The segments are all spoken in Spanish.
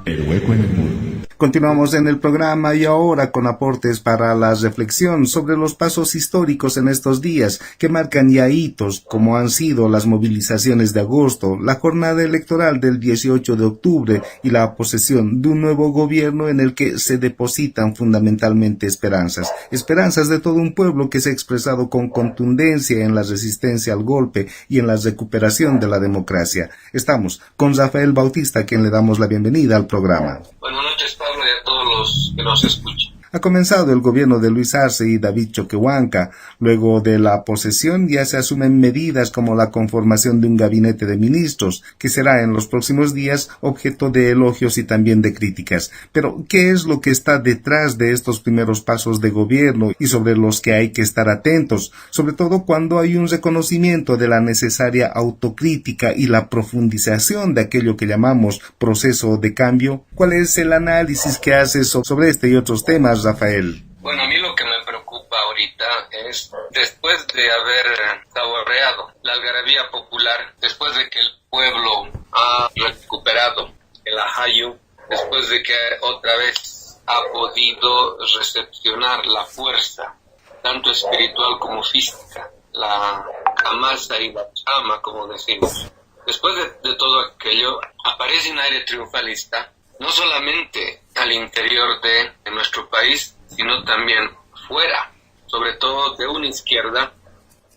El hueco en el muro. Continuamos en el programa y ahora con aportes para la reflexión sobre los pasos históricos en estos días que marcan ya hitos como han sido las movilizaciones de agosto, la jornada electoral del 18 de octubre y la posesión de un nuevo gobierno en el que se depositan fundamentalmente esperanzas de todo un pueblo que se ha expresado con contundencia en la resistencia al golpe y en la recuperación de la democracia. Estamos con Rafael Bautista, a quien le damos la bienvenida al programa. Buenas noches, Pablo, y a todos los que nos escuchan. Ha comenzado el gobierno de Luis Arce y David Choquehuanca. Luego de la posesión ya se asumen medidas como la conformación de un gabinete de ministros, que será en los próximos días objeto de elogios y también de críticas. Pero, ¿qué es lo que está detrás de estos primeros pasos de gobierno y sobre los que hay que estar atentos? Sobre todo cuando hay un reconocimiento de la necesaria autocrítica y la profundización de aquello que llamamos proceso de cambio. ¿Cuál es el análisis que haces sobre este y otros temas, Rafael? Bueno, a mí lo que me preocupa ahorita es, después de haber saboreado la algarabía popular, después de que el pueblo ha recuperado el ajayo, después de que otra vez ha podido recepcionar la fuerza, tanto espiritual como física, la amasa y la chama, como decimos. Después de todo aquello, aparece un aire triunfalista, no solamente al interior de nuestro país, sino también fuera, sobre todo de una izquierda,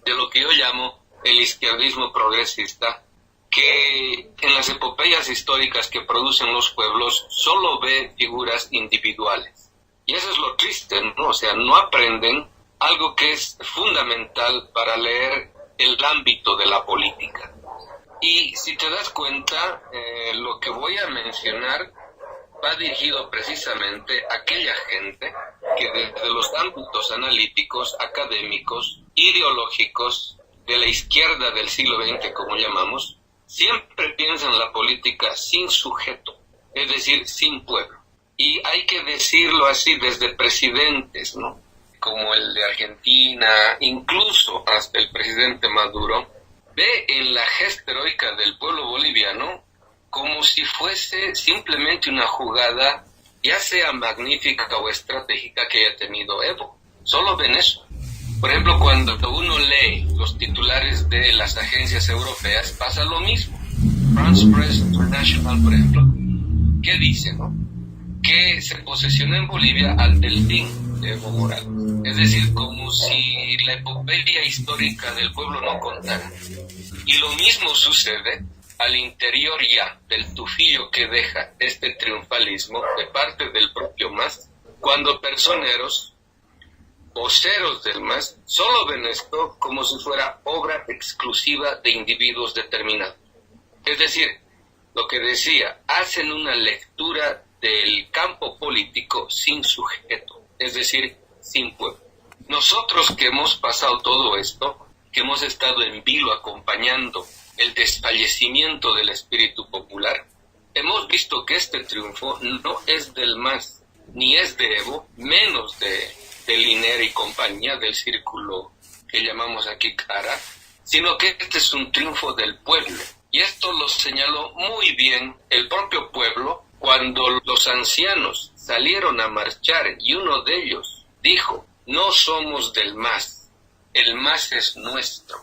de lo que yo llamo el izquierdismo progresista, que en las epopeyas históricas que producen los pueblos solo ve figuras individuales. Y eso es lo triste, ¿no? O sea, no aprenden algo que es fundamental para leer el ámbito de la política. Y si te das cuenta, lo que voy a mencionar va dirigido precisamente a aquella gente que desde los ámbitos analíticos, académicos, ideológicos, de la izquierda del siglo XX, como llamamos, siempre piensan la política sin sujeto, es decir, sin pueblo. Y hay que decirlo así desde presidentes, ¿no?, como el de Argentina, incluso hasta el presidente Maduro, ve en la gesta heroica del pueblo boliviano como si fuese simplemente una jugada, ya sea magnífica o estratégica, que haya tenido Evo. Solo ven eso. Por ejemplo, cuando uno lee los titulares de las agencias europeas, pasa lo mismo. France Press International, por ejemplo, ¿qué dice, no? Que se posesionó en Bolivia al delfín de Evo Morales. Es decir, como si la epopeya histórica del pueblo no contara. Y lo mismo sucede al interior ya del tufillo que deja este triunfalismo de parte del propio MAS, cuando personeros, voceros del MAS, solo ven esto como si fuera obra exclusiva de individuos determinados. Es decir, lo que decía, hacen una lectura del campo político sin sujeto, es decir, sin pueblo. Nosotros que hemos pasado todo esto, que hemos estado en vilo acompañando el desfallecimiento del espíritu popular, hemos visto que este triunfo no es del MAS, ni es de Evo, menos de Liner y compañía, del círculo que llamamos aquí Cara, sino que este es un triunfo del pueblo. Y esto lo señaló muy bien el propio pueblo cuando los ancianos salieron a marchar y uno de ellos dijo: no somos del MAS, el MAS es nuestro.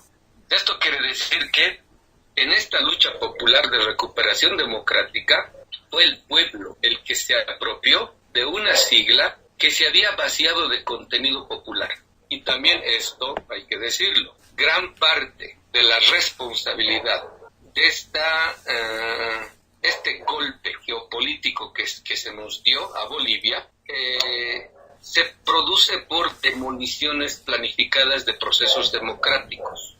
Esto quiere decir que en esta lucha popular de recuperación democrática fue el pueblo el que se apropió de una sigla que se había vaciado de contenido popular. Y también esto, hay que decirlo, gran parte de la responsabilidad de este golpe geopolítico que se nos dio a Bolivia se produce por demoliciones planificadas de procesos democráticos,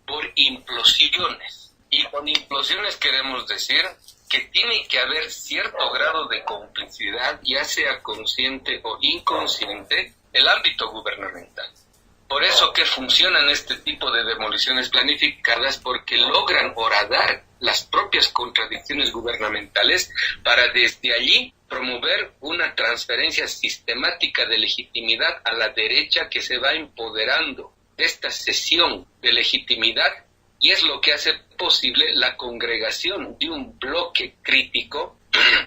por implosiones. Y con implosiones queremos decir que tiene que haber cierto grado de complicidad, ya sea consciente o inconsciente, el ámbito gubernamental. Por eso que funcionan este tipo de demoliciones planificadas, porque logran horadar las propias contradicciones gubernamentales para desde allí promover una transferencia sistemática de legitimidad a la derecha que se va empoderando de esta cesión de legitimidad, y es lo que hace posible la congregación de un bloque crítico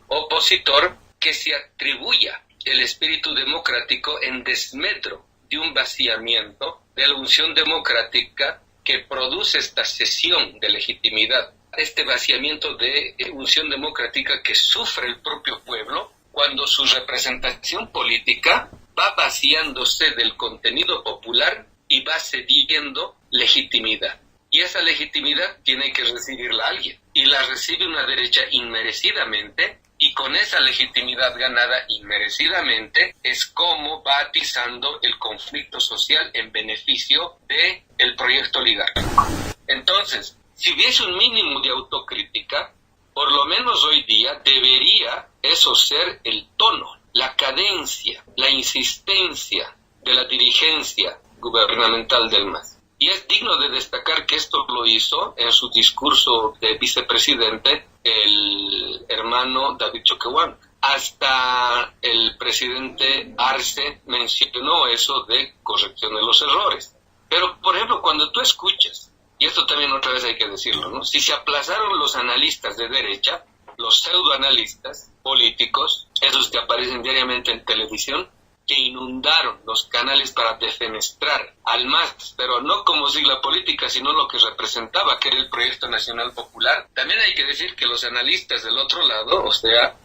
opositor que se atribuya el espíritu democrático en desmedro de un vaciamiento de la unción democrática que produce esta cesión de legitimidad, este vaciamiento de unción democrática que sufre el propio pueblo cuando su representación política va vaciándose del contenido popular y va cediendo legitimidad. Y esa legitimidad tiene que recibirla alguien, y la recibe una derecha inmerecidamente, y con esa legitimidad ganada inmerecidamente es como va atizando el conflicto social en beneficio del proyecto oligárquico. Entonces, si hubiese un mínimo de autocrítica, por lo menos hoy día debería eso ser el tono, la cadencia, la insistencia de la dirigencia gubernamental del MAS. Y es digno de destacar que esto lo hizo en su discurso de vicepresidente el hermano David Choquehuanca. Hasta el presidente Arce mencionó eso de corrección de los errores. Pero, por ejemplo, cuando tú escuchas, y esto también otra vez hay que decirlo, ¿no? Si se aplazaron los analistas de derecha, los pseudoanalistas políticos, esos que aparecen diariamente en televisión, que inundaron los canales para defenestrar al MAS, pero no como sigla política, sino lo que representaba, que era el Proyecto Nacional Popular. También hay que decir que los analistas del otro lado, o sea,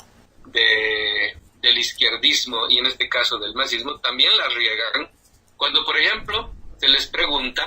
del izquierdismo y en este caso del masismo, también la riegan cuando, por ejemplo, se les pregunta,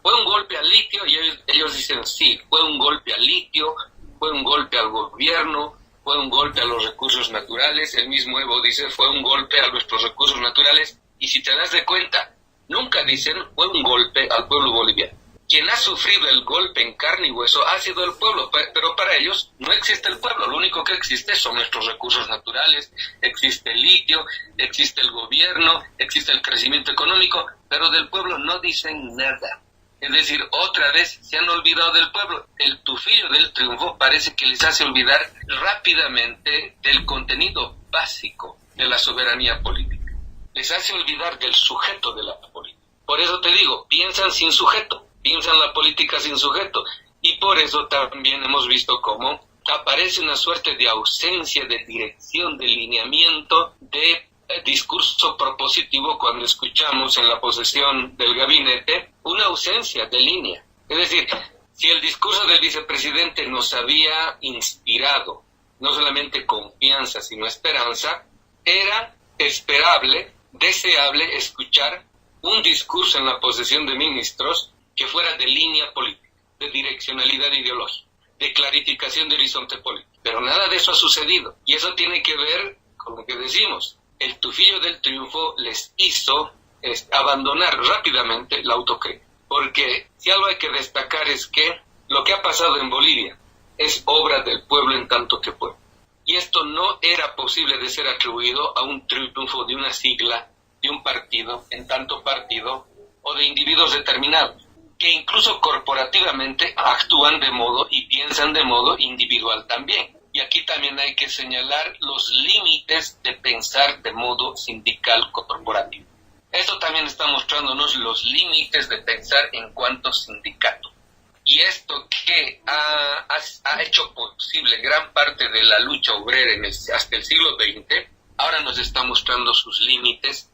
¿fue un golpe al litio? Y ellos dicen, sí, fue un golpe al litio, fue un golpe al gobierno, fue un golpe a los recursos naturales. El mismo Evo dice, fue un golpe a nuestros recursos naturales. Y si te das de cuenta, nunca dicen, fue un golpe al pueblo boliviano. Quien ha sufrido el golpe en carne y hueso ha sido el pueblo, pero para ellos no existe el pueblo. Lo único que existe son nuestros recursos naturales, existe el litio, existe el gobierno, existe el crecimiento económico, pero del pueblo no dicen nada. Es decir, otra vez se han olvidado del pueblo. El tufillo del triunfo parece que les hace olvidar rápidamente del contenido básico de la soberanía política. Les hace olvidar del sujeto de la política. Por eso te digo, piensan sin sujeto, piensan la política sin sujeto. Y por eso también hemos visto cómo aparece una suerte de ausencia de dirección, de lineamiento, de discurso propositivo cuando escuchamos en la posesión del gabinete una ausencia de línea. Es decir, si el discurso del vicepresidente nos había inspirado no solamente confianza sino esperanza, era esperable, deseable escuchar un discurso en la posesión de ministros que fuera de línea política, de direccionalidad ideológica, de clarificación de horizonte político. Pero nada de eso ha sucedido, y eso tiene que ver con lo que decimos. El tufillo del triunfo les hizo abandonar rápidamente la autocrítica. Porque si algo hay que destacar es que lo que ha pasado en Bolivia es obra del pueblo en tanto que pueblo. Y esto no era posible de ser atribuido a un triunfo de una sigla, de un partido, en tanto partido, o de individuos determinados, que incluso corporativamente actúan de modo y piensan de modo individual también. Y aquí también hay que señalar los límites de pensar de modo sindical corporativo. Esto también está mostrándonos los límites de pensar en cuanto sindicato. Y esto que ha hecho posible gran parte de la lucha obrera hasta el siglo XX, ahora nos está mostrando sus límites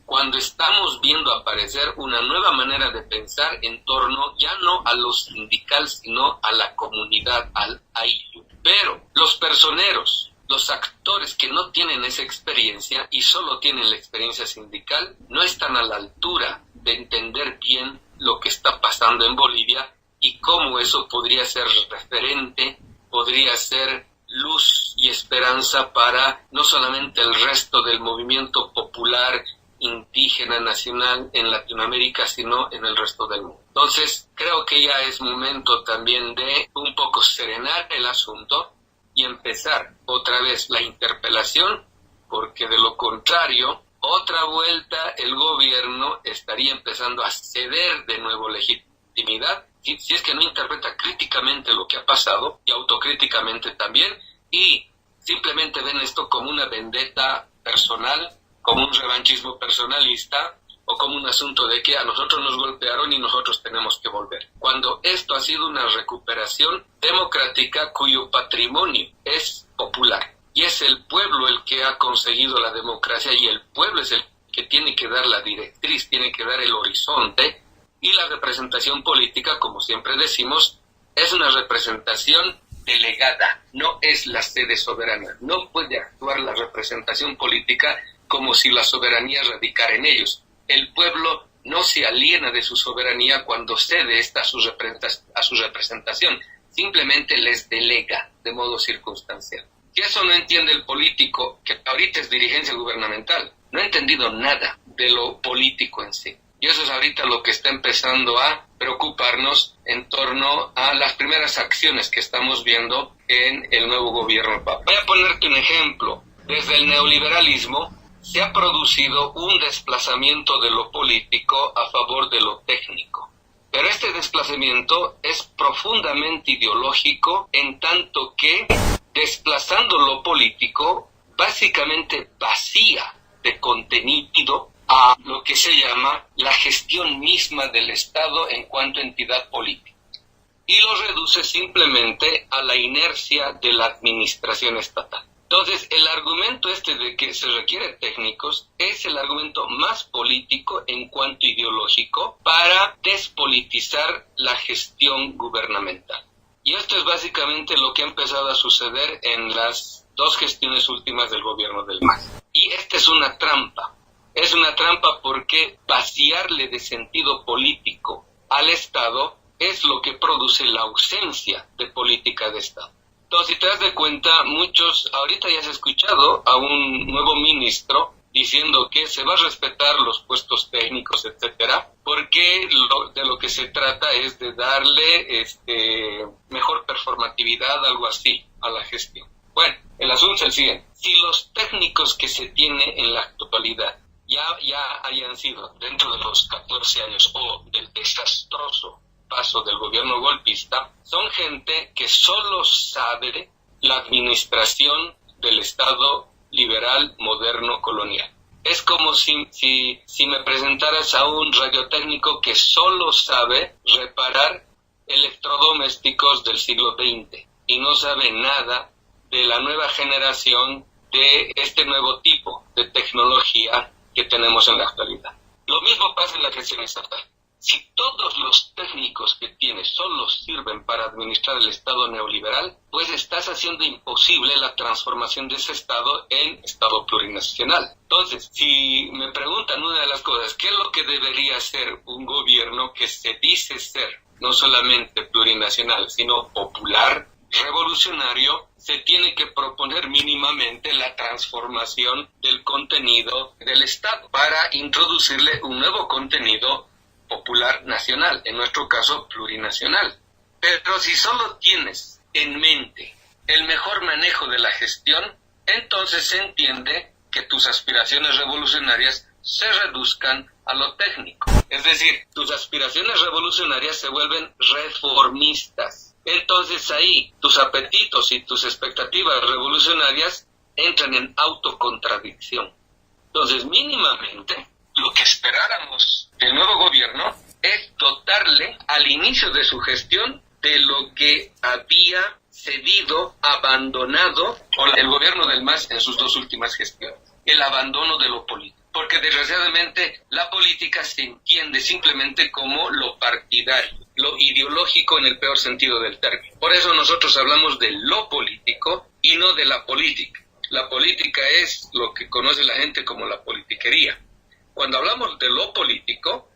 cuando estamos viendo aparecer una nueva manera de pensar en torno ya no a lo sindical, sino a la comunidad, al AIU. Pero los personeros, los actores que no tienen esa experiencia y solo tienen la experiencia sindical, no están a la altura de entender bien lo que está pasando en Bolivia y cómo eso podría ser referente, podría ser luz y esperanza para no solamente el resto del movimiento popular indígena nacional en Latinoamérica, sino en el resto del mundo. Entonces, creo que ya es momento también de un poco serenar el asunto y empezar otra vez la interpelación, porque de lo contrario, otra vuelta el gobierno estaría empezando a ceder de nuevo legitimidad, si es que no interpreta críticamente lo que ha pasado, y autocríticamente también, y simplemente ven esto como una vendetta personal, como un revanchismo personalista, o como un asunto de que a nosotros nos golpearon y nosotros tenemos que volver. Cuando esto ha sido una recuperación democrática cuyo patrimonio es popular. y es el pueblo el que ha conseguido la democracia y el pueblo es el que tiene que dar la directriz, tiene que dar el horizonte, y la representación política, como siempre decimos, es una representación delegada, no es la sede soberana. No puede actuar la representación política como si la soberanía radicara en ellos. El pueblo no se aliena de su soberanía cuando cede esta a su representación, simplemente les delega de modo circunstancial. Si eso no entiende el político, que ahorita es dirigencia gubernamental, no ha entendido nada de lo político en sí. Y eso es ahorita lo que está empezando a preocuparnos en torno a las primeras acciones que estamos viendo en el nuevo gobierno. Voy a ponerte un ejemplo. Desde el neoliberalismo se ha producido un desplazamiento de lo político a favor de lo técnico. Pero este desplazamiento es profundamente ideológico, en tanto que, desplazando lo político, básicamente vacía de contenido a lo que se llama la gestión misma del Estado en cuanto a entidad política, y lo reduce simplemente a la inercia de la administración estatal. Entonces, el argumento de que se requiere técnicos es el argumento más político en cuanto ideológico para despolitizar la gestión gubernamental. Y esto es básicamente lo que ha empezado a suceder en las dos gestiones últimas del gobierno del MAS. Y esta es una trampa. Es una trampa porque vaciarle de sentido político al Estado es lo que produce la ausencia de política de Estado. Entonces, si te das de cuenta, ahorita ya has escuchado a un nuevo ministro diciendo que se va a respetar los puestos técnicos, etcétera, porque de lo que se trata es de darle mejor performatividad, algo así, a la gestión. Bueno, el asunto es el siguiente. Si los técnicos que se tiene en la actualidad ya hayan sido dentro de los 14 años o del desastroso paso del gobierno golpista, son gente que solo sabe la administración del Estado liberal, moderno, colonial. Es como si me presentaras a un radiotécnico que solo sabe reparar electrodomésticos del siglo XX y no sabe nada de la nueva generación de este nuevo tipo de tecnología que tenemos en la actualidad. Lo mismo pasa en la gestión estatal. Si todos los técnicos que tienes solo sirven para administrar el Estado neoliberal, pues estás haciendo imposible la transformación de ese Estado en Estado plurinacional. Entonces, si me preguntan una de las cosas, ¿qué es lo que debería hacer un gobierno que se dice ser no solamente plurinacional, sino popular, revolucionario? Se tiene que proponer mínimamente la transformación del contenido del Estado para introducirle un nuevo contenido popular nacional, en nuestro caso plurinacional. Pero si solo tienes en mente el mejor manejo de la gestión, entonces se entiende que tus aspiraciones revolucionarias se reduzcan a lo técnico. Es decir, tus aspiraciones revolucionarias se vuelven reformistas. Entonces ahí tus apetitos y tus expectativas revolucionarias entran en autocontradicción. Entonces, mínimamente, lo que esperáramos del nuevo gobierno es dotarle al inicio de su gestión de lo que había cedido, abandonado el gobierno del MAS en sus dos últimas gestiones, el abandono de lo político. Porque desgraciadamente la política se entiende simplemente como lo partidario, lo ideológico en el peor sentido del término. Por eso nosotros hablamos de lo político y no de la política. La política es lo que conoce la gente como la politiquería. Cuando hablamos de lo político,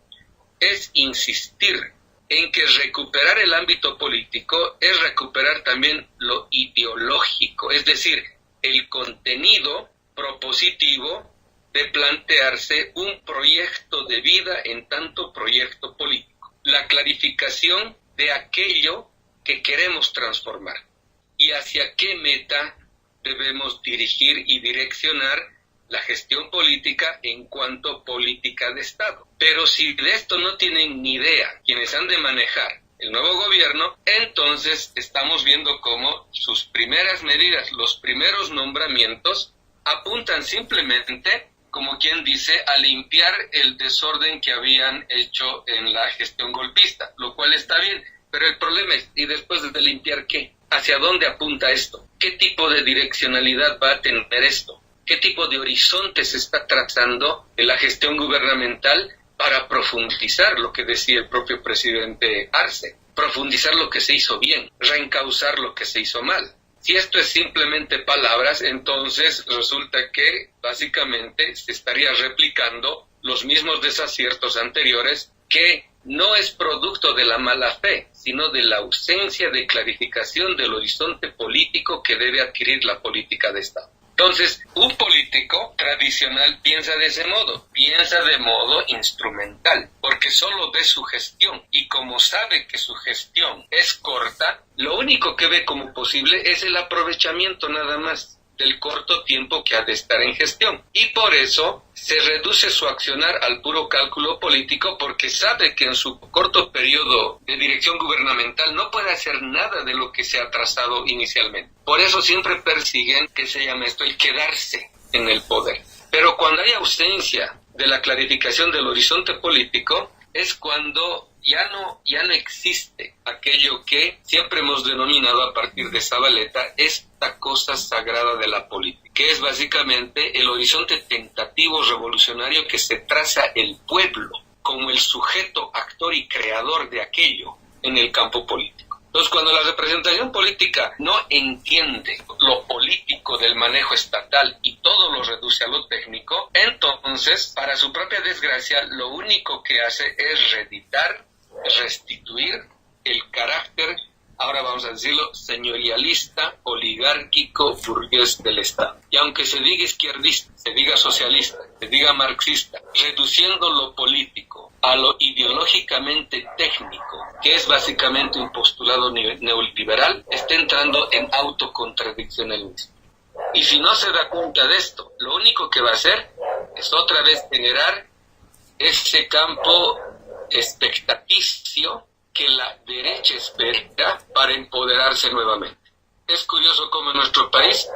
es insistir en que recuperar el ámbito político es recuperar también lo ideológico, es decir, el contenido propositivo de plantearse un proyecto de vida en tanto proyecto político, la clarificación de aquello que queremos transformar y hacia qué meta debemos dirigir y direccionar la gestión política en cuanto política de Estado. Pero si de esto no tienen ni idea quienes han de manejar el nuevo gobierno, entonces estamos viendo cómo sus primeras medidas, los primeros nombramientos, apuntan simplemente, como quien dice, a limpiar el desorden que habían hecho en la gestión golpista, lo cual está bien, pero el problema es, ¿y después de limpiar qué? ¿Hacia dónde apunta esto? ¿Qué tipo de direccionalidad va a tener esto? ¿Qué tipo de horizonte se está trazando en la gestión gubernamental para profundizar lo que decía el propio presidente Arce? Profundizar lo que se hizo bien, reencauzar lo que se hizo mal. Si esto es simplemente palabras, entonces resulta que básicamente se estaría replicando los mismos desaciertos anteriores, que no es producto de la mala fe, sino de la ausencia de clarificación del horizonte político que debe adquirir la política de Estado. Entonces, un político tradicional piensa de ese modo, piensa de modo instrumental, porque solo ve su gestión, y como sabe que su gestión es corta, lo único que ve como posible es el aprovechamiento nada más del corto tiempo que ha de estar en gestión. Y por eso se reduce su accionar al puro cálculo político, porque sabe que en su corto periodo de dirección gubernamental no puede hacer nada de lo que se ha trazado inicialmente. Por eso siempre persiguen, que se llama esto, el quedarse en el poder. Pero cuando hay ausencia de la clarificación del horizonte político, es cuando ya no existe aquello que siempre hemos denominado a partir de Zabaleta esta cosa sagrada de la política, que es básicamente el horizonte tentativo revolucionario que se traza el pueblo como el sujeto, actor y creador de aquello en el campo político. Entonces, cuando la representación política no entiende lo político del manejo estatal y todo lo reduce a lo técnico, entonces, para su propia desgracia, lo único que hace es restituir el carácter, ahora vamos a decirlo, señorialista, oligárquico, burgués del Estado. Y aunque se diga izquierdista, se diga socialista, se diga marxista, reduciendo lo político a lo ideológicamente técnico, que es básicamente un postulado neoliberal, está entrando en autocontradicción el mismo. Y si no se da cuenta de esto, lo único que va a hacer es otra vez generar ese campo expectaticio que la derecha espera para empoderarse nuevamente. Es curioso cómo en nuestro país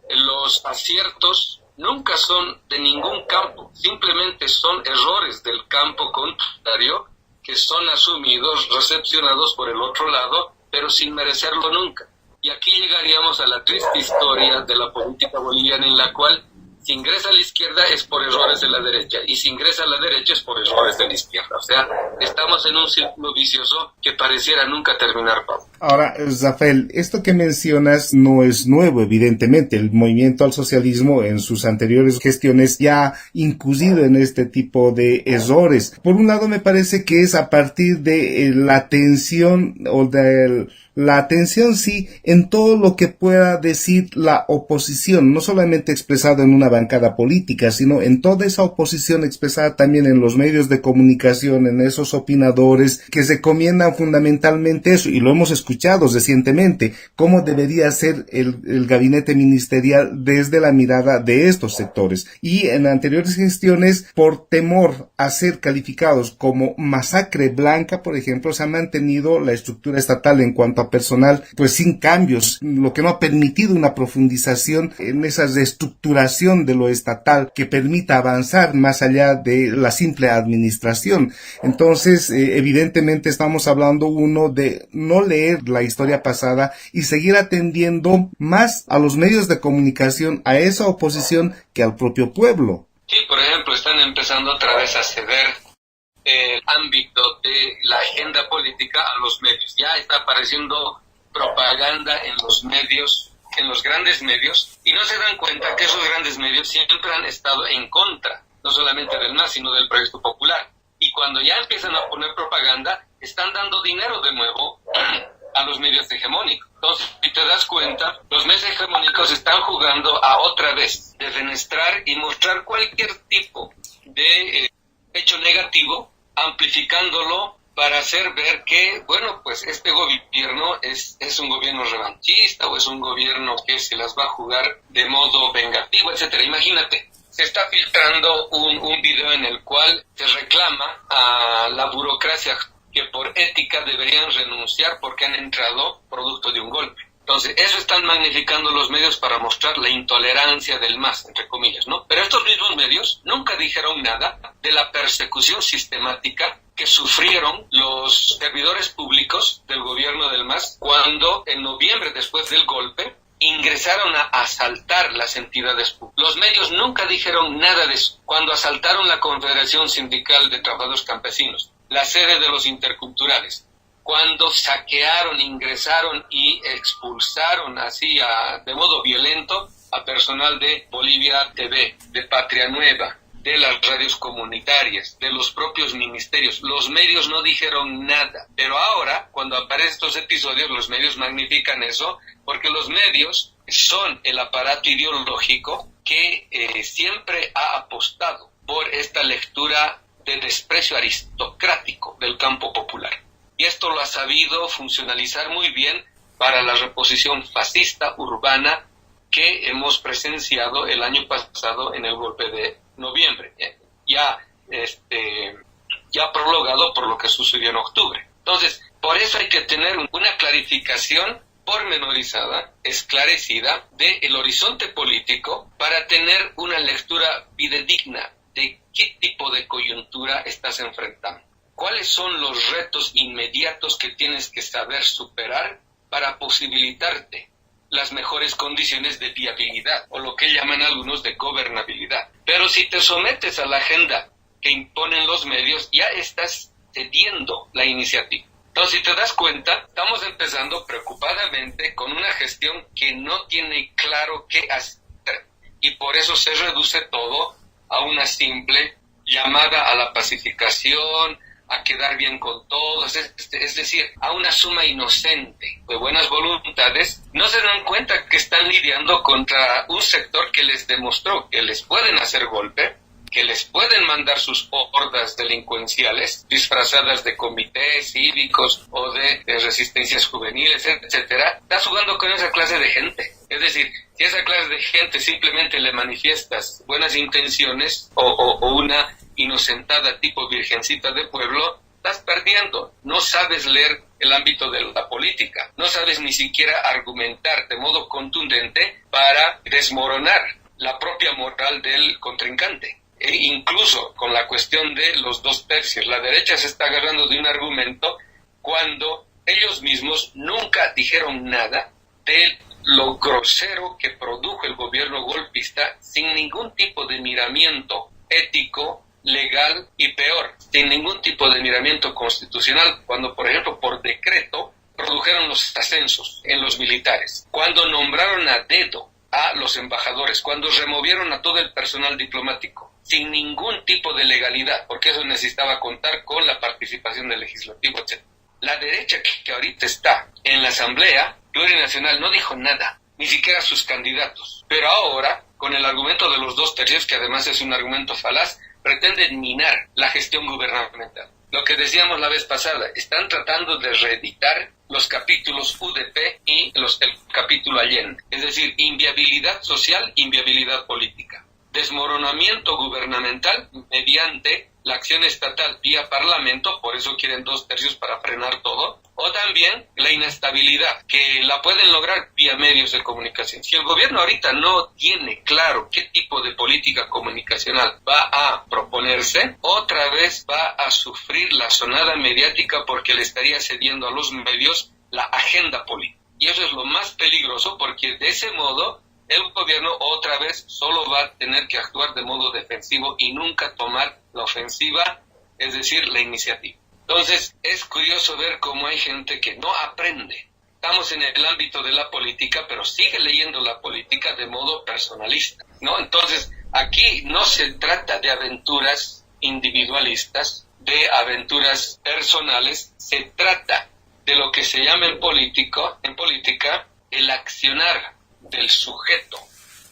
los aciertos nunca son de ningún campo, simplemente son errores del campo contrario que son asumidos, recepcionados por el otro lado, pero sin merecerlo nunca. Y aquí llegaríamos a la triste historia de la política boliviana, en la cual si ingresa a la izquierda es por errores de la derecha, y si ingresa a la derecha es por errores de la izquierda. O sea, estamos en un círculo vicioso que pareciera nunca terminar, Pablo. Ahora, Rafael, esto que mencionas no es nuevo, evidentemente. El movimiento al socialismo en sus anteriores gestiones ya ha incurrido en este tipo de errores. Por un lado, me parece que es a partir de la tensión o de la atención, sí, en todo lo que pueda decir la oposición, no solamente expresado en una bancada política, sino en toda esa oposición expresada también en los medios de comunicación, en esos opinadores que recomiendan fundamentalmente eso, y lo hemos escuchado recientemente, cómo debería ser el gabinete ministerial desde la mirada de estos sectores. Y en anteriores gestiones, por temor a ser calificados como masacre blanca, por ejemplo, se ha mantenido la estructura estatal en cuanto a personal, pues sin cambios, lo que no ha permitido una profundización en esa reestructuración de lo estatal que permita avanzar más allá de la simple administración. Entonces, evidentemente estamos hablando de no leer la historia pasada y seguir atendiendo más a los medios de comunicación, a esa oposición, que al propio pueblo. Sí, por ejemplo, están empezando otra vez a ceder el ámbito de la agenda política a los medios. Ya está apareciendo propaganda en los medios, en los grandes medios, y no se dan cuenta que esos grandes medios siempre han estado en contra, no solamente del MAS, sino del Proyecto Popular. Y cuando ya empiezan a poner propaganda, están dando dinero de nuevo a los medios hegemónicos. Entonces, si te das cuenta, los medios hegemónicos están jugando a otra vez defenestrar y mostrar cualquier tipo de hecho negativo, amplificándolo para hacer ver que, bueno, pues este gobierno es un gobierno revanchista, o es un gobierno que se las va a jugar de modo vengativo, etcétera. Imagínate, se está filtrando un video en el cual se reclama a la burocracia que por ética deberían renunciar porque han entrado producto de un golpe. Entonces, eso están magnificando los medios para mostrar la intolerancia del MAS, entre comillas, ¿no? Pero estos mismos medios nunca dijeron nada de la persecución sistemática que sufrieron los servidores públicos del gobierno del MAS cuando, en noviembre, después del golpe, ingresaron a asaltar las entidades públicas. Los medios nunca dijeron nada de eso. Cuando asaltaron la Confederación Sindical de Trabajadores Campesinos, la sede de los interculturales, cuando saquearon, ingresaron y expulsaron así de modo violento a personal de Bolivia TV, de Patria Nueva, de las radios comunitarias, de los propios ministerios. Los medios no dijeron nada, pero ahora, cuando aparecen estos episodios, los medios magnifican eso, porque los medios son el aparato ideológico que siempre ha apostado por esta lectura de desprecio aristocrático del campo popular. Y esto lo ha sabido funcionalizar muy bien para la reposición fascista urbana que hemos presenciado el año pasado en el golpe de noviembre, ya prolongado por lo que sucedió en octubre. Entonces, por eso hay que tener una clarificación pormenorizada, esclarecida, del horizonte político para tener una lectura fidedigna de qué tipo de coyuntura estás enfrentando. ¿Cuáles son los retos inmediatos que tienes que saber superar para posibilitarte las mejores condiciones de viabilidad, o lo que llaman algunos de gobernabilidad? Pero si te sometes a la agenda que imponen los medios, ya estás cediendo la iniciativa. Entonces, si te das cuenta, estamos empezando preocupadamente con una gestión que no tiene claro qué hacer, y por eso se reduce todo a una simple llamada a la pacificación, a quedar bien con todos, es decir, a una suma inocente de buenas voluntades. No se dan cuenta que están lidiando contra un sector que les demostró que les pueden hacer golpe, que les pueden mandar sus hordas delincuenciales disfrazadas de comités cívicos o de resistencias juveniles, etcétera. Estás jugando con esa clase de gente. Es decir, si a esa clase de gente simplemente le manifiestas buenas intenciones o una inocentada tipo virgencita de pueblo, estás perdiendo. No sabes leer el ámbito de la política, no sabes ni siquiera argumentar de modo contundente para desmoronar la propia moral del contrincante. E incluso con la cuestión de los 2/3, la derecha se está agarrando de un argumento cuando ellos mismos nunca dijeron nada de lo grosero que produjo el gobierno golpista sin ningún tipo de miramiento ético, legal y peor, sin ningún tipo de miramiento constitucional, cuando, por ejemplo, por decreto produjeron los ascensos en los militares, cuando nombraron a dedo a los embajadores, cuando removieron a todo el personal diplomático, sin ningún tipo de legalidad, porque eso necesitaba contar con la participación del legislativo, etc. La derecha que ahorita está en la Asamblea Plurinacional no dijo nada, ni siquiera sus candidatos, pero ahora, con el argumento de los 2/3, que además es un argumento falaz, pretenden minar la gestión gubernamental. Lo que decíamos la vez pasada, están tratando de reeditar los capítulos UDP y el capítulo Allende, es decir, inviabilidad social, inviabilidad política, desmoronamiento gubernamental mediante la acción estatal vía parlamento, por eso quieren 2/3 para frenar todo, o también la inestabilidad, que la pueden lograr vía medios de comunicación. Si el gobierno ahorita no tiene claro qué tipo de política comunicacional va a proponerse, otra vez va a sufrir la sonada mediática porque le estaría cediendo a los medios la agenda política. Y eso es lo más peligroso, porque de ese modo el gobierno otra vez solo va a tener que actuar de modo defensivo y nunca tomar la ofensiva, es decir, la iniciativa. Entonces, es curioso ver cómo hay gente que no aprende. Estamos en el ámbito de la política, pero sigue leyendo la política de modo personalista, ¿no? Entonces, aquí no se trata de aventuras individualistas, de aventuras personales, se trata de lo que se llama en política, el accionar del sujeto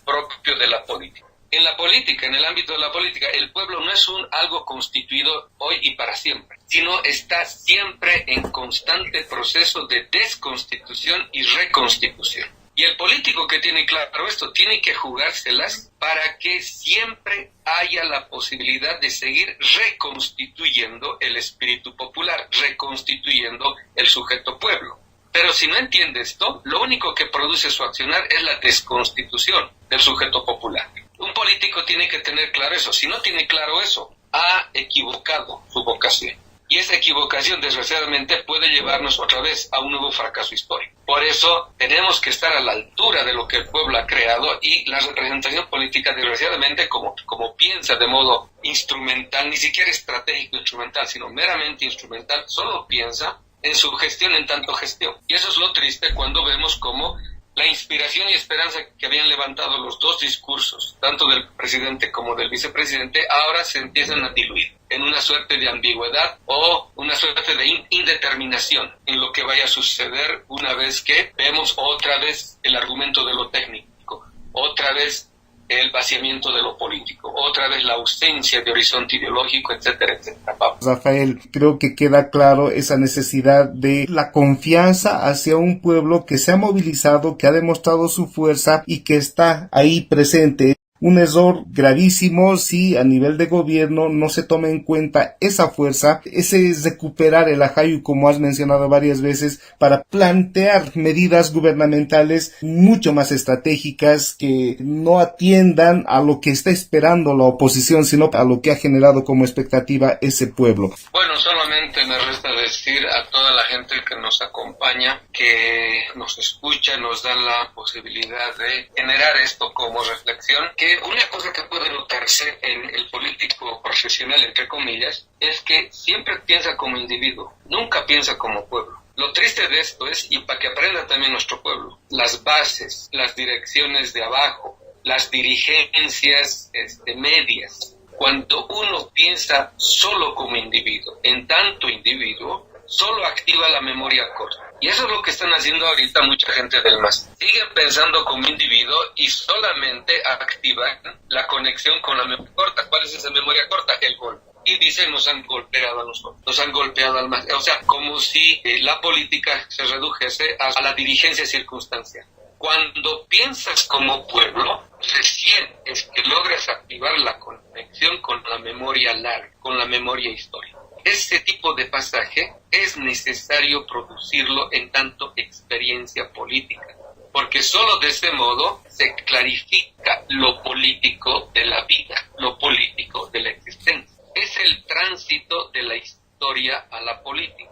propio de la política. En la política, en el ámbito de la política, el pueblo no es algo constituido hoy y para siempre, sino está siempre en constante proceso de desconstitución y reconstitución. Y el político que tiene claro esto tiene que jugárselas para que siempre haya la posibilidad de seguir reconstituyendo el espíritu popular, reconstituyendo el sujeto pueblo. Pero si no entiende esto, lo único que produce su accionar es la desconstitución del sujeto popular. Un político tiene que tener claro eso. Si no tiene claro eso, ha equivocado su vocación. Y esa equivocación, desgraciadamente, puede llevarnos otra vez a un nuevo fracaso histórico. Por eso tenemos que estar a la altura de lo que el pueblo ha creado, y la representación política, desgraciadamente, como piensa de modo instrumental, ni siquiera estratégico instrumental, sino meramente instrumental, solo piensa en su gestión en tanto gestión. Y eso es lo triste cuando vemos cómo la inspiración y esperanza que habían levantado los dos discursos, tanto del presidente como del vicepresidente, ahora se empiezan a diluir en una suerte de ambigüedad o una suerte de indeterminación en lo que vaya a suceder una vez que vemos otra vez el argumento de lo técnico, otra vez el vaciamiento de lo político, otra vez la ausencia de horizonte ideológico, etcétera, etcétera. Rafael, creo que queda claro esa necesidad de la confianza hacia un pueblo que se ha movilizado, que ha demostrado su fuerza y que está ahí presente. Un error gravísimo si a nivel de gobierno no se toma en cuenta esa fuerza, ese recuperar el ajayu, como has mencionado varias veces, para plantear medidas gubernamentales mucho más estratégicas que no atiendan a lo que está esperando la oposición, sino a lo que ha generado como expectativa ese pueblo. Bueno, solamente me resta decir a toda la gente que nos acompaña, que nos escucha, nos da la posibilidad de generar esto como reflexión, que una cosa que puede notarse en el político profesional, entre comillas, es que siempre piensa como individuo, nunca piensa como pueblo. Lo triste de esto es, y para que aprenda también nuestro pueblo, las bases, las direcciones de abajo, las dirigencias medias, cuando uno piensa solo como individuo, en tanto individuo, solo activa la memoria corta. Y eso es lo que están haciendo ahorita mucha gente del MAS. Siguen pensando como individuo y solamente activan la conexión con la memoria corta. ¿Cuál es esa memoria corta? El golpe. Y dicen, nos han golpeado a nosotros, nos han golpeado al MAS. O sea, como si la política se redujese a la dirigencia circunstancial. Cuando piensas como pueblo, recién es que logras activar la conexión con la memoria larga, con la memoria histórica. Ese tipo de pasaje es necesario producirlo en tanto experiencia política, porque solo de ese modo se clarifica lo político de la vida, lo político de la existencia. Es el tránsito de la historia a la política.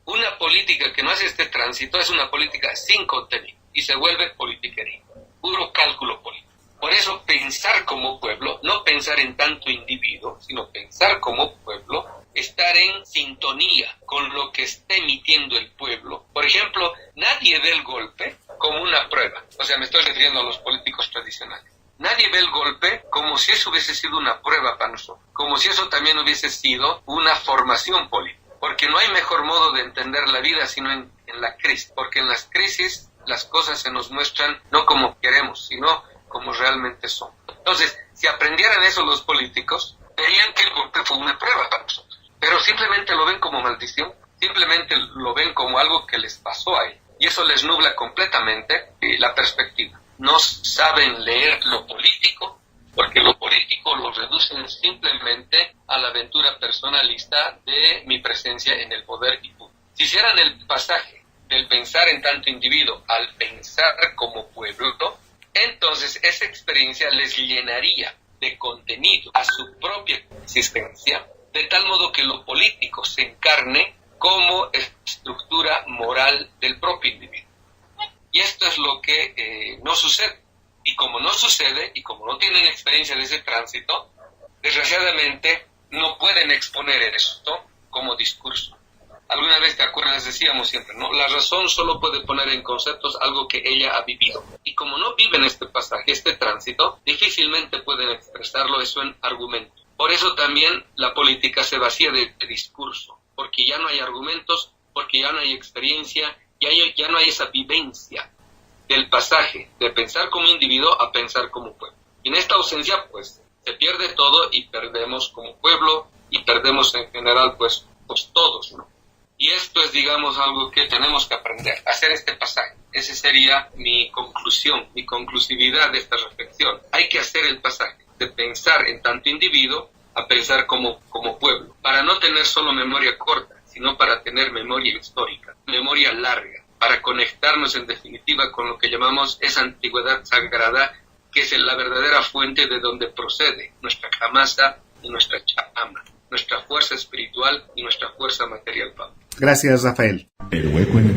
Una política que no hace este tránsito es una política sin contenido y se vuelve politiquería, puro cálculo político. Por eso pensar como pueblo, no pensar en tanto individuo, sino pensar como pueblo, estar en sintonía con lo que está emitiendo el pueblo. Por ejemplo, nadie ve el golpe como una prueba. O sea, me estoy refiriendo a los políticos tradicionales. Nadie ve el golpe como si eso hubiese sido una prueba para nosotros, como si eso también hubiese sido una formación política. Porque no hay mejor modo de entender la vida sino en la crisis. Porque en las crisis las cosas se nos muestran no como queremos, sino como realmente son. Entonces, si aprendieran eso los políticos, verían que el golpe fue una prueba para nosotros. Pero simplemente lo ven como maldición, simplemente lo ven como algo que les pasó a ellos. Y eso les nubla completamente la perspectiva. No saben leer lo político, porque lo político lo reducen simplemente a la aventura personalista de mi presencia en el poder y punto. Si hicieran el pasaje del pensar en tanto individuo al pensar como pueblo, entonces esa experiencia les llenaría de contenido a su propia existencia, de tal modo que lo político se encarne como estructura moral del propio individuo. Y esto es lo que no sucede. Y como no sucede, y como no tienen experiencia de ese tránsito, desgraciadamente no pueden exponer esto como discurso. Alguna vez, ¿te acuerdas? Decíamos siempre, ¿no? La razón solo puede poner en conceptos algo que ella ha vivido. Y como no viven este pasaje, este tránsito, difícilmente pueden expresarlo eso en argumentos. Por eso también la política se vacía de discurso, porque ya no hay argumentos, porque ya no hay experiencia, ya no hay esa vivencia del pasaje de pensar como individuo a pensar como pueblo. Y en esta ausencia, pues, se pierde todo y perdemos como pueblo y perdemos en general, pues todos, ¿no? Y esto es, digamos, algo que tenemos que aprender, hacer este pasaje. Esa sería mi conclusión, mi conclusividad de esta reflexión. Hay que hacer el pasaje de pensar en tanto individuo a pensar como pueblo, para no tener solo memoria corta, sino para tener memoria histórica, memoria larga, para conectarnos en definitiva con lo que llamamos esa antigüedad sagrada, que es la verdadera fuente de donde procede nuestra camasa y nuestra chama, nuestra fuerza espiritual y nuestra fuerza material, Pablo. Gracias, Rafael. El Hueco en el